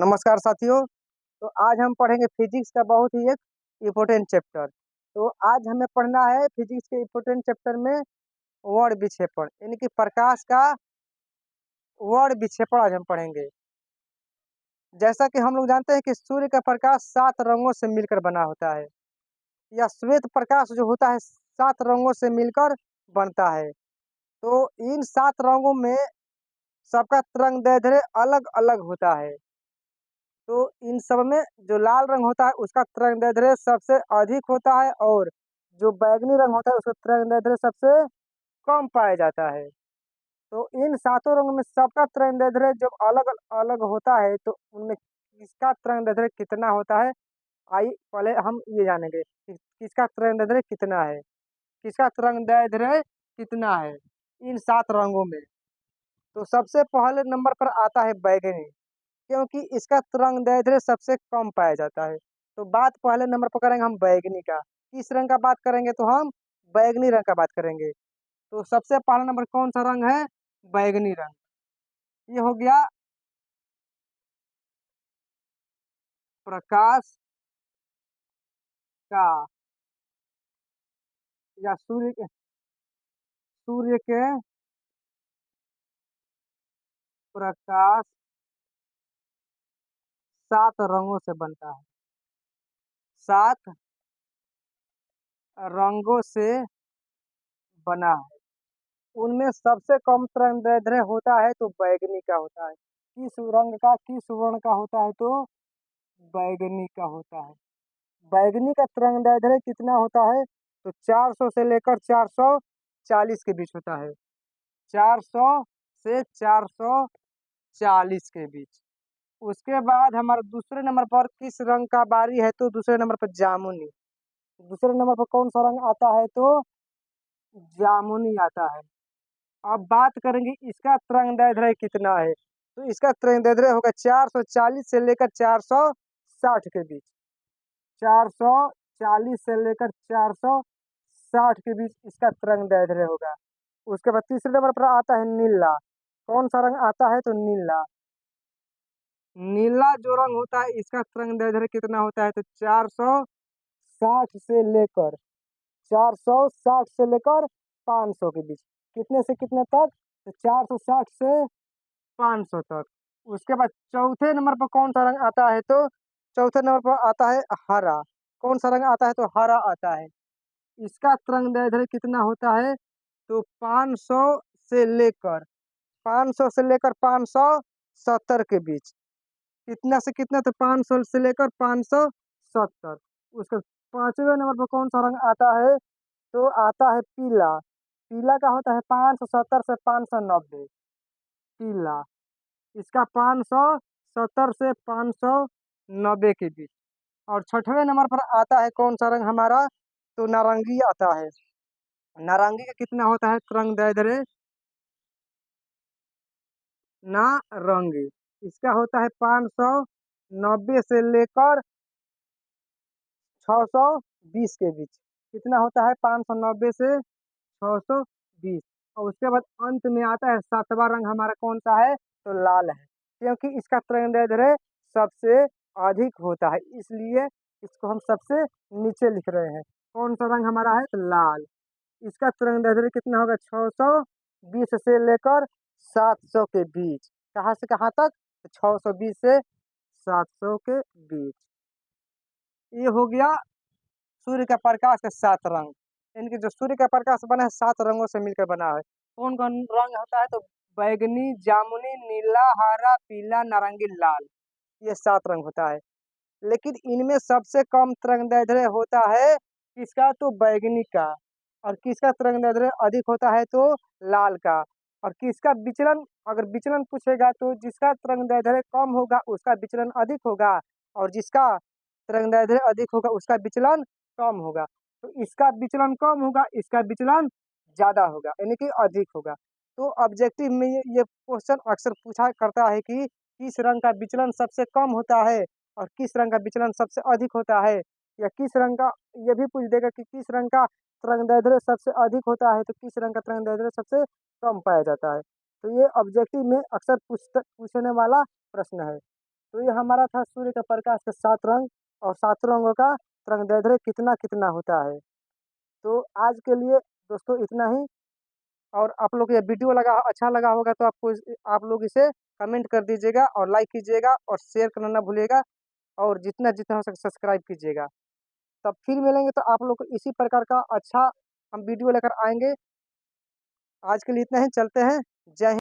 नमस्कार साथियों। तो आज हम पढ़ेंगे फिजिक्स का बहुत ही एक इम्पोर्टेंट चैप्टर। तो आज हमें पढ़ना है फिजिक्स के इम्पोर्टेंट चैप्टर में वर्ण विक्षेपण, यानी कि प्रकाश का वर्ण विक्षेपण आज हम पढ़ेंगे। जैसा कि हम लोग जानते हैं कि सूर्य का प्रकाश 7 रंगों से मिलकर बना होता है, या श्वेत प्रकाश जो होता है 7 रंगों से मिलकर बनता है। तो इन 7 रंगों में सबका तरंगदैर्ध्य अलग-अलग होता है। तो इन सब में जो लाल रंग होता है उसका तरंगदैर्ध्य सबसे अधिक होता है, और जो बैंगनी रंग होता है उसका तरंगदैर्ध्य सबसे कम पाया जाता है। तो इन सातों रंगों में सबका तरंगदैर्ध्य जब अलग अलग होता है तो उनमें किसका तरंगदैर्ध्य कितना होता है, आइए पहले हम ये जानेंगे कि किसका तरंगदैर्ध्य कितना है। किसका तरंगदैर्ध्य कितना है इन 7 रंगों में। तो सबसे पहले नंबर पर आता है बैंगनी, क्योंकि इसका तरंगदैर्ध्य सबसे कम पाया जाता है। तो बात पहले नंबर पर करेंगे हम बैंगनी का। किस रंग का बात करेंगे तो हम बैंगनी रंग का बात करेंगे। तो सबसे पहला नंबर कौन सा रंग है? बैंगनी रंग। ये हो गया प्रकाश का, या सूर्य के प्रकाश 7 रंगों से बनता है। 7 रंगों से बना है। उनमें सबसे कम तरंगदैर्ध्य होता है तो बैंगनी का होता है। किस रंग का, किस वर्ण का होता है तो बैंगनी का होता है। बैंगनी का तरंगदैर्ध्य कितना होता है तो 400 से लेकर 440 के बीच होता है। 400 से 440 के बीच। उसके बाद हमारा दूसरे नंबर पर किस रंग का बारी है तो दूसरे नंबर पर जामुनी। दूसरे नंबर पर कौन सा रंग आता है तो जामुनी आता है। अब बात करेंगे इसका तरंगदैर्ध्य कितना है। तो इसका तरंगदैर्ध्य होगा 440 से लेकर 460 के बीच। 440 से लेकर 460 के बीच इसका तरंगदैर्ध्य होगा। उसके बाद तीसरे नंबर पर आता है नीला। कौन सा रंग आता है तो नीला। नीला जो रंग होता है इसका तरंगदैर्ध्य कितना होता है तो 460 से लेकर 460 से लेकर 500 के बीच। कितने से कितने तक तो 460 से 500 तक। उसके बाद चौथे नंबर पर कौन सा रंग आता है तो चौथे नंबर पर आता है हरा। कौन सा रंग आता है तो हरा आता है। इसका तरंगदैर्ध्य कितना होता है तो 500 से लेकर 500 से लेकर 570 के बीच। कितना से कितना तो 500 से लेकर 570। उसका पांचवें नंबर पर कौन सा रंग आता है तो आता है पीला। पीला का होता है 570 से 590। पीला इसका 570 से 590 के बीच। और छठवें नंबर पर आता है कौन सा रंग हमारा तो नारंगी आता है। नारंगी का कितना होता है तरंगदैर्ध्य नारंगी। इसका होता है 590 से लेकर 620 के बीच। कितना होता है 590 से 620। और उसके बाद अंत में आता है सातवां रंग हमारा कौन सा है तो लाल है, क्योंकि इसका तरंगदैर्ध्य सबसे अधिक होता है, इसलिए इसको हम सबसे नीचे लिख रहे हैं। कौन सा रंग हमारा है तो लाल। इसका तरंगदैर्ध्य कितना होगा 620 से लेकर 700 के बीच। कहाँ से कहाँ तक तो 620 से 700 के बीच। ये हो गया सूर्य का प्रकाश के 7 रंग। इनके जो सूर्य का प्रकाश बना है 7 रंगों से मिलकर बना है। कौन कौन रंग होता है तो बैगनी, जामुनी, नीला, हरा, पीला, नारंगी, लाल। ये 7 रंग होता है। लेकिन इनमें सबसे कम तरंगदैर्ध्य होता है किसका तो बैगनी का। और किसका तरंगदैर्ध्य अधिक होता है तो लाल का। और किसका विचलन, अगर विचलन पूछेगा तो जिसका तरंगदैर्ध्य कम होगा उसका विचलन अधिक होगा, और जिसका तरंगदैर्ध्य अधिक होगा उसका विचलन कम होगा। तो इसका विचलन कम होगा, इसका विचलन ज्यादा होगा, यानी कि अधिक होगा। तो ऑब्जेक्टिव में ये क्वेश्चन अक्सर पूछा करता है कि किस रंग का विचलन सबसे कम होता है और किस रंग का विचलन सबसे अधिक होता है। या किस रंग का, ये भी पूछ देगा कि किस रंग का तरंगदैर्ध्य सबसे अधिक होता है तो किस रंग का तरंगदैर्ध्य सबसे कम पाया जाता है। तो ये ऑब्जेक्टिव में अक्सर पूछने वाला प्रश्न है। तो ये हमारा था सूर्य का प्रकाश के 7 रंग और 7 रंगों का तरंग कितना कितना होता है। तो आज के लिए दोस्तों इतना ही। और आप लोग को ये वीडियो लगा अच्छा लगा होगा तो आप लोग इसे कमेंट कर दीजिएगा और लाइक कीजिएगा और शेयर करना ना भूलिएगा और जितना जितना हो सके सब्सक्राइब कीजिएगा। तब फिर मिलेंगे तो आप लोग को इसी प्रकार का अच्छा हम वीडियो लेकर आएंगे। आज के लिए इतना ही, चलते हैं। जय हिंद।